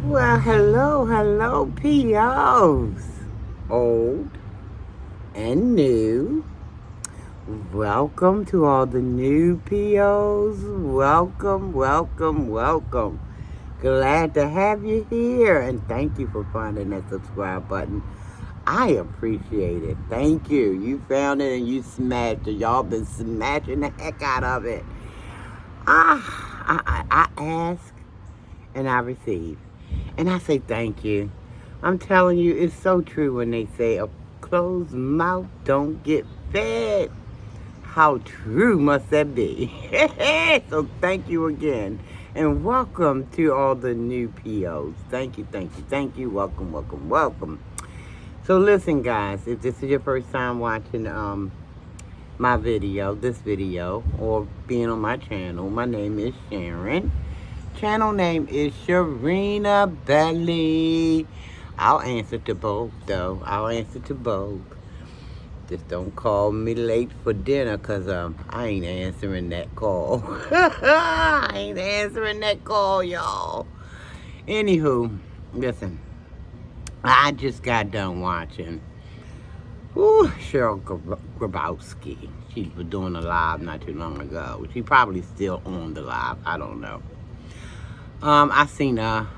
Well, hello, POs. Old and new. Welcome to all the new POs. Welcome. Glad to have you here. And thank you for finding that subscribe button. I appreciate it. Thank you. You found it and you smashed it. Y'all been smashing the heck out of it. I ask and I receive. And I say thank you. I'm telling you, it's so true when they say a closed mouth don't get fed. How true must that be? So thank you again. And welcome to all the new POs. Thank you. Welcome. So listen, guys, if this is your first time watching this video, or being on my channel, my name is Sharon. Channel name is Sharina Belly. I'll answer to both, though. Just don't call me late for dinner, because I ain't answering that call. I ain't answering that call, y'all. Anywho, listen. I just got done watching Cheryl Grabowski. She was doing a live not too long ago. She probably still on the live. I don't know. I seen a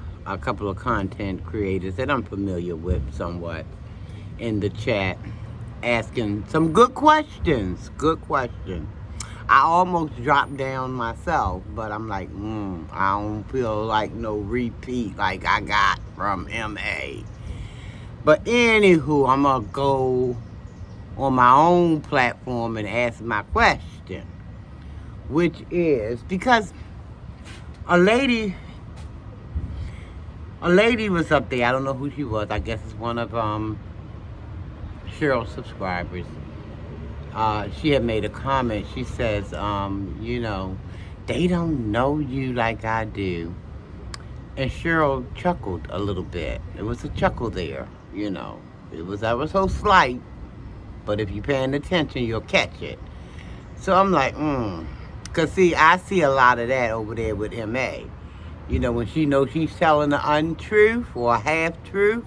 couple of content creators that I'm familiar with somewhat in the chat asking some good questions. I almost dropped down myself, but I'm like, I don't feel like no repeat like I got from MA. But anywho, I'm going to go on my own platform and ask my question, which is, because a lady was up there. I don't know who she was. I guess it's one of Cheryl's subscribers. She had made a comment. She says, they don't know you like I do. And Cheryl chuckled a little bit. There was a chuckle there, It was ever so slight, but if you're paying attention, you'll catch it. So I'm like, Because, see, I see a lot of that over there with MA. When she knows she's telling the untruth or a half-truth,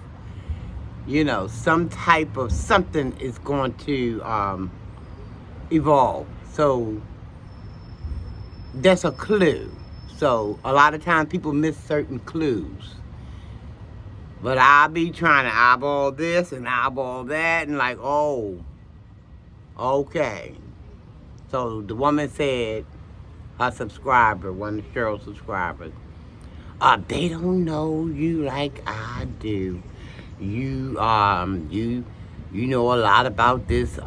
some type of something is going to evolve. So that's a clue. So a lot of times people miss certain clues. But I'll be trying to eyeball this and eyeball that and like, oh, okay. So the woman said, her subscriber, one of Cheryl's subscribers, they don't know you like I do. You know a lot about this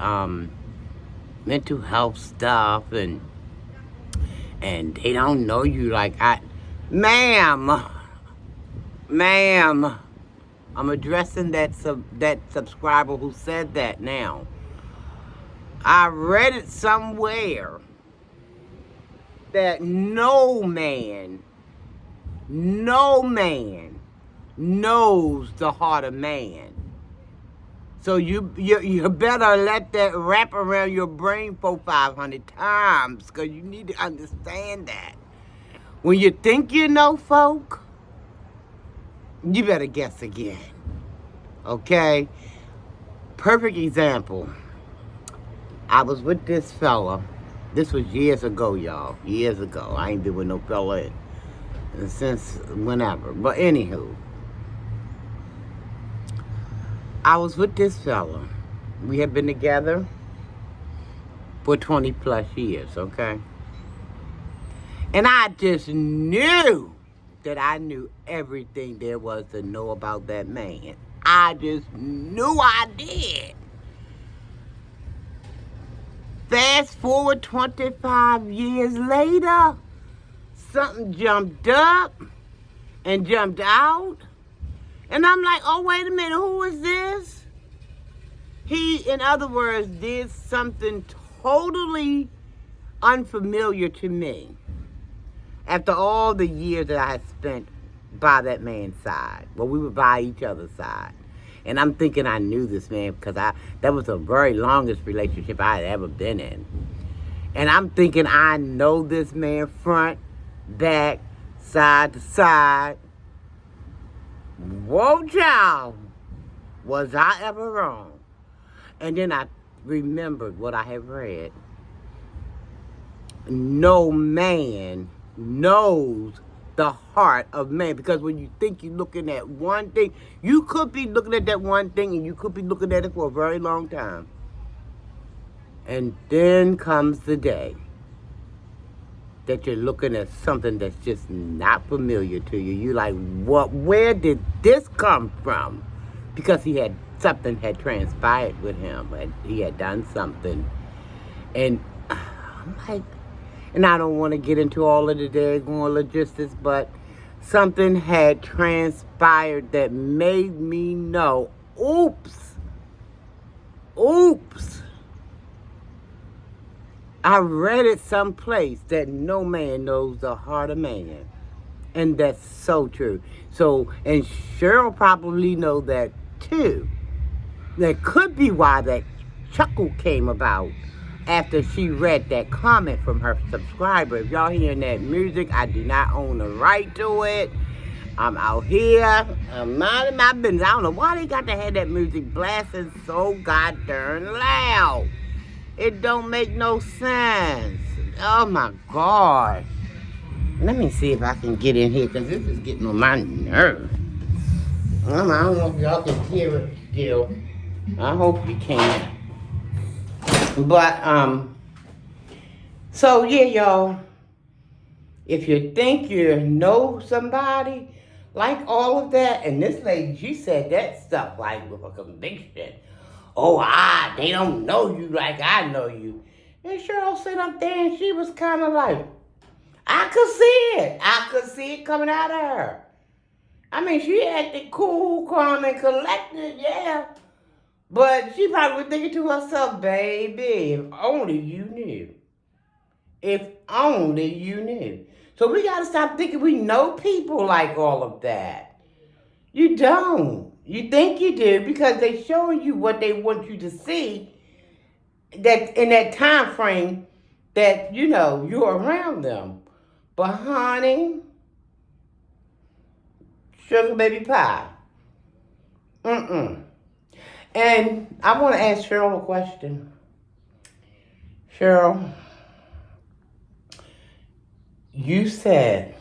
mental health stuff, and they don't know you like I. Ma'am, I'm addressing that subscriber who said that now. I read it somewhere that no man knows the heart of man. So you better let that wrap around your brain 400-500 times, because you need to understand that. When you think you know folk, you better guess again. Okay? Perfect example. I was with this fella. This was years ago, y'all. Years ago. I ain't been with no fella since whenever. But anywho, I was with this fella. We had been together for 20 plus years, okay? And I just knew that I knew everything there was to know about that man. I just knew I did. Fast forward 25 years later, something jumped up and jumped out. And I'm like, oh, wait a minute, who is this? He, in other words, did something totally unfamiliar to me after all the years that I had spent by that man's side. Well, we were by each other's side. And I'm thinking I knew this man because that was the very longest relationship I had ever been in. And I'm thinking I know this man front, back, side to side. Whoa, child, was I ever wrong? And then I remembered what I had read. No man knows the heart of man, because when you think you're looking at one thing, you could be looking at that one thing and you could be looking at it for a very long time. And then comes the day that you're looking at something that's just not familiar to you. You're like, what? Where did this come from? Because something had transpired with him, and he had done something. And I'm like, and I don't want to get into all of the daggone logistics, but something had transpired that made me know, oops. I read it someplace that no man knows the heart of man. And that's so true. So, and Cheryl probably know that too. That could be why that chuckle came about after she read that comment from her subscriber. If y'all hearing that music, I do not own the right to it. I'm out here, I'm minding my business. I don't know why they got to have that music blasting so goddamn loud. It don't make no sense. Oh my gosh. Let me see if I can get in here, because this is getting on my nerves. I don't know if y'all can hear it still. I hope you can. But, so yeah, y'all. If you think you know somebody, like all of that, and this lady, she said that stuff like with a conviction. Oh, they don't know you like I know you. And Cheryl sat up there and she was kind of like, I could see it. I could see it coming out of her. I mean, she acted cool, calm, and collected, yeah. But she probably was thinking to herself, baby, if only you knew. If only you knew. So we got to stop thinking we know people like all of that. You don't. You think you do because they're showing you what they want you to see that in that time frame that, you're around them. But honey, sugar baby pie. And I want to ask Cheryl a question. Cheryl, you said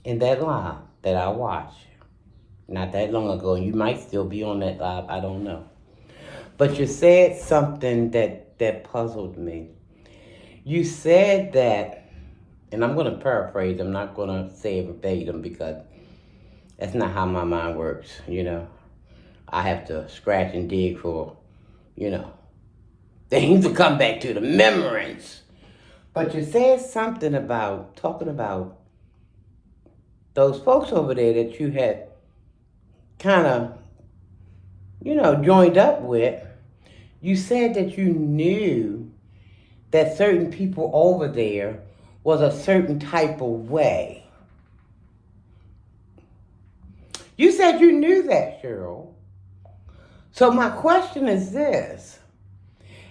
in that live that I watched, not that long ago, and you might still be on that live, I don't know. But you said something that puzzled me. You said that, and I'm going to paraphrase, I'm not going to say it verbatim because that's not how my mind works, I have to scratch and dig for, things to come back to the memories. But you said something about, talking about those folks over there that you had kind of, joined up with. You said that you knew that certain people over there was a certain type of way. You said you knew that, Cheryl. So my question is this.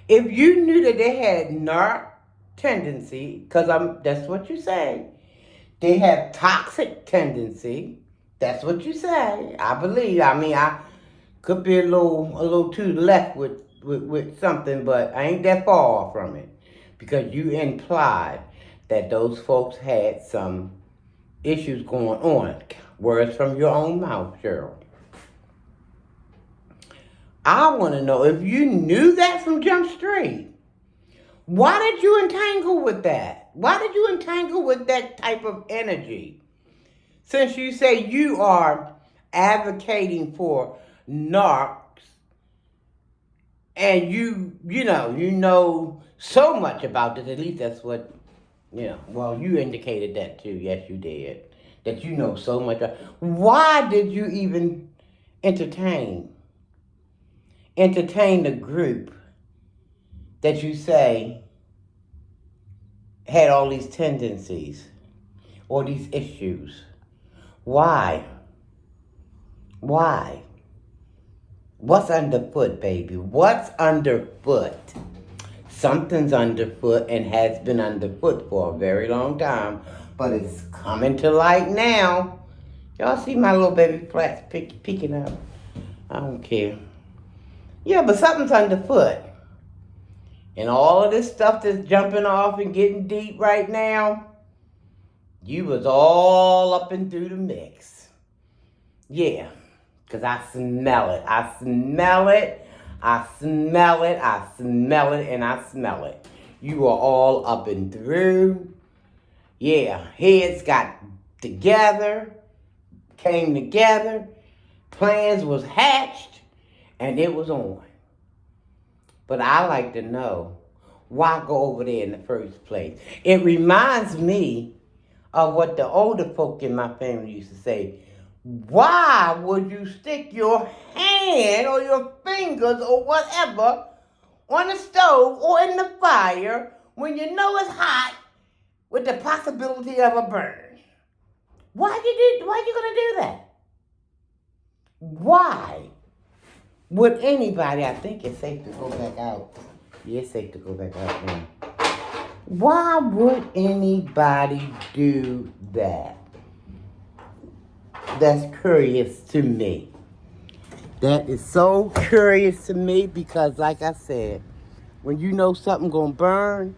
If you knew that they had narc tendency, because that's what you say, they have toxic tendency, that's what you say, I believe. I mean, I could be a little to the left with something, but I ain't that far from it. Because you implied that those folks had some issues going on. Words from your own mouth, Cheryl. I want to know, if you knew that from Jump Street, why did you entangle with that? Why did you entangle with that type of energy? Since you say you are advocating for narcs, and you know so much about this, at least that's what, well, you indicated that too, yes you did, that you know so much. Why did you even entertain the group that you say had all these tendencies or these issues? Why? What's underfoot, baby? What's underfoot? Something's underfoot and has been underfoot for a very long time, but it's coming to light now. Y'all see my little baby flats peeking up? I don't care. Yeah, but something's underfoot. And all of this stuff that's jumping off and getting deep right now, you was all up and through the mix. Yeah, because I smell it. I smell it. I smell it. I smell it. And I smell it. You are all up and through. Yeah, heads got together, came together, plans was hatched, and it was on. But I like to know, why go over there in the first place? It reminds me of what the older folk in my family used to say. Why would you stick your hand or your fingers or whatever on the stove or in the fire when you know it's hot with the possibility of a burn? Why you gonna do that? Why would anybody? I think it's safe to go back out. Yeah, it's safe to go back out now. Why would anybody do that? That's curious to me. That is so curious to me because, like I said, when you know something gonna burn,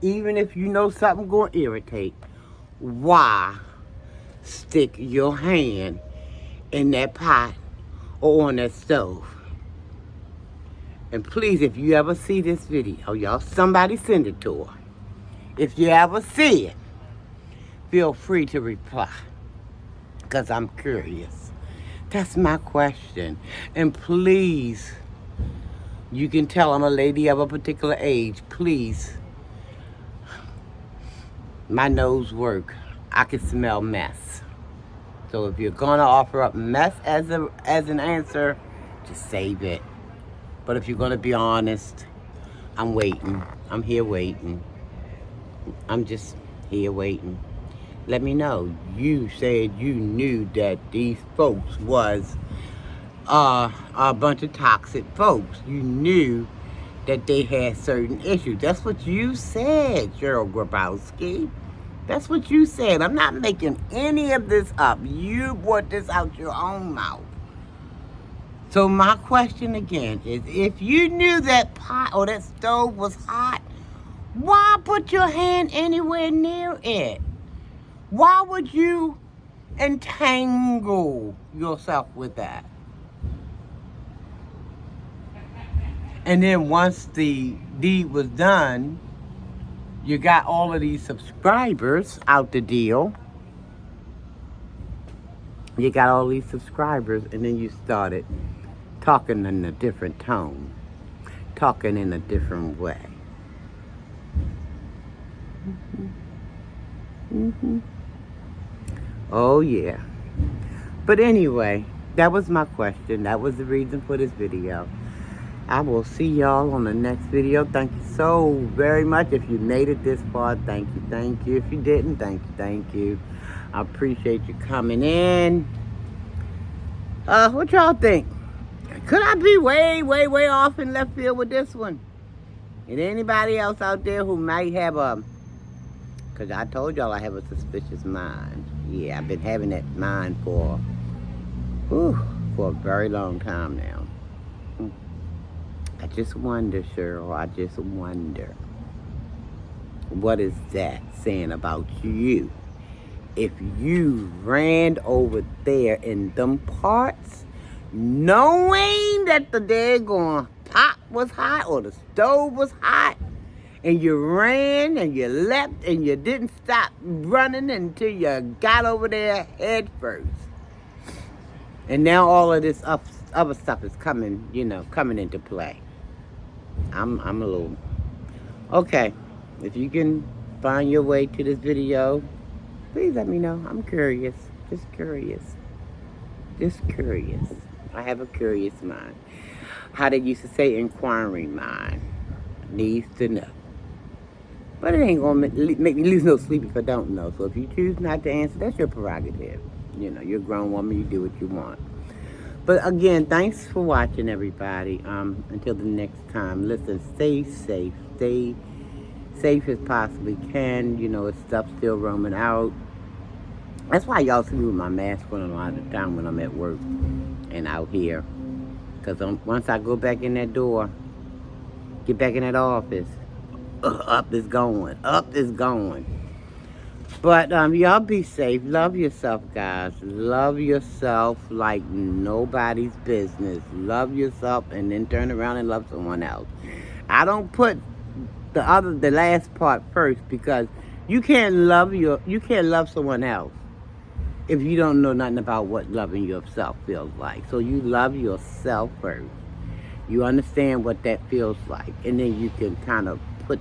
even if you know something gonna irritate, why stick your hand in that pot or on that stove? And please, if you ever see this video, y'all, somebody send it to her. If you ever see it, feel free to reply, because I'm curious. That's my question. And please, you can tell I'm a lady of a particular age. Please, my nose work. I can smell mess. So if you're gonna offer up mess as an answer, just save it. But if you're gonna be honest, I'm waiting. I'm here waiting. I'm just here waiting. Let me know. You said you knew that these folks was a bunch of toxic folks. You knew that they had certain issues. That's what you said, Cheryl Grabowski. That's what you said. I'm not making any of this up. You brought this out your own mouth. So my question again is, if you knew that pot or that stove was hot, why put your hand anywhere near it? Why would you entangle yourself with that? And then once the deed was done, you got all of these subscribers out the deal. You got all these subscribers, and then you started talking in a different tone, talking in a different way. Oh, yeah. But anyway, that was my question. That was the reason for this video. I will see y'all on the next video. Thank you so very much. If you made it this far, thank you, thank you. If you didn't, thank you. I appreciate you coming in. What y'all think? Could I be way off in left field with this one? And anybody else out there who might have because I told y'all I have a suspicious mind. Yeah, I've been having that mind for a very long time now. I just wonder, Cheryl, I just wonder, what is that saying about you? If you ran over there in them parts, knowing that the daggone pot was hot or the stove was hot, and you ran and you leapt and you didn't stop running until you got over there head first. And now all of this other stuff is coming into play. I'm a little... Okay, if you can find your way to this video, please let me know. I'm curious. Just curious. Just curious. I have a curious mind. How they used to say, inquiring mind needs to know. But it ain't gonna make me lose no sleep if I don't know. So if you choose not to answer, that's your prerogative. You're a grown woman, you do what you want. But again, thanks for watching, everybody. Until the next time, listen, stay safe. Stay safe as possibly can. It's stuff still roaming out. That's why y'all see me with my mask on a lot of the time when I'm at work and out here. Because once I go back in that door, get back in that office, up is going. Up is going. But y'all be safe. Love yourself, guys. Love yourself like nobody's business. Love yourself and then turn around and love someone else. I don't put the last part first because you can't love someone else if you don't know nothing about what loving yourself feels like. So you love yourself first. You understand what that feels like, and then you can kind of put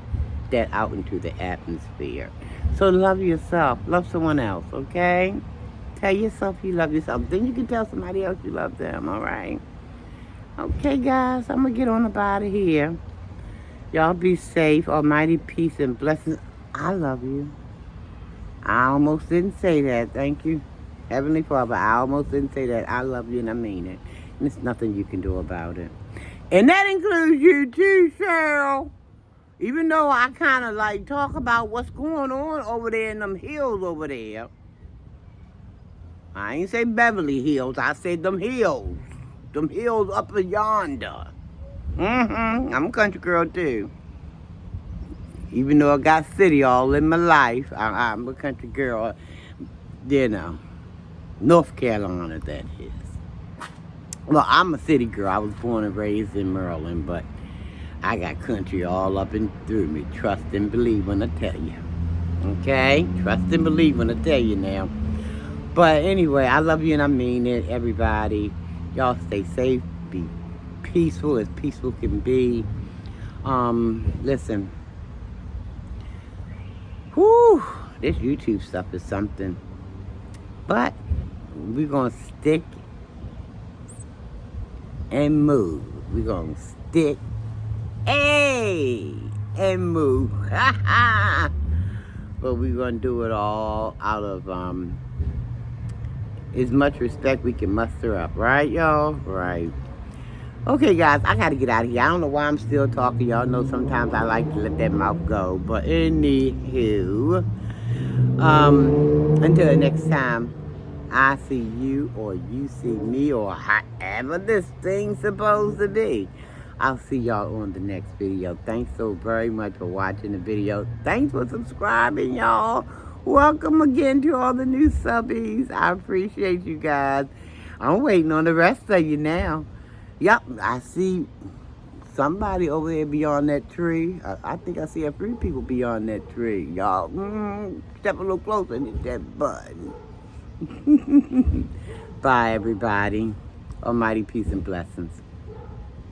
that out into the atmosphere. So love yourself. Love someone else, okay? Tell yourself you love yourself. Then you can tell somebody else you love them, all right? Okay, guys, I'm going to get on up out of here. Y'all be safe. Almighty peace and blessings. I love you. I almost didn't say that. Thank you, Heavenly Father. I almost didn't say that. I love you and I mean it. And there's nothing you can do about it. And that includes you too, Cheryl. Even though I kind of like talk about what's going on over there in them hills over there. I ain't say Beverly Hills. I said them hills. Them hills up yonder. I'm a country girl too. Even though I got city all in my life, I'm a country girl. You know, North Carolina, that is. Well, I'm a city girl. I was born and raised in Maryland, but I got country all up and through me. Trust and believe when I tell you. Okay? Trust and believe when I tell you now. But anyway, I love you and I mean it, everybody. Y'all stay safe. Be peaceful as peaceful can be. Listen. Whew. This YouTube stuff is something. But we're going to stick and move. We're going to stick and move. But we're going to do it all out of as much respect we can muster up. Right, y'all? Right. Okay, guys, I got to get out of here. I don't know why I'm still talking. Y'all know sometimes I like to let that mouth go. But anywho, until next time, I see you or you see me or however this thing's supposed to be. I'll see y'all on the next video. Thanks so very much for watching the video. Thanks for subscribing, y'all. Welcome again to all the new subbies. I appreciate you guys. I'm waiting on the rest of you now. Yep, I see somebody over there beyond that tree. I think I see a few people beyond that tree. Y'all, step a little closer and hit that button. Bye, everybody. Almighty peace and blessings.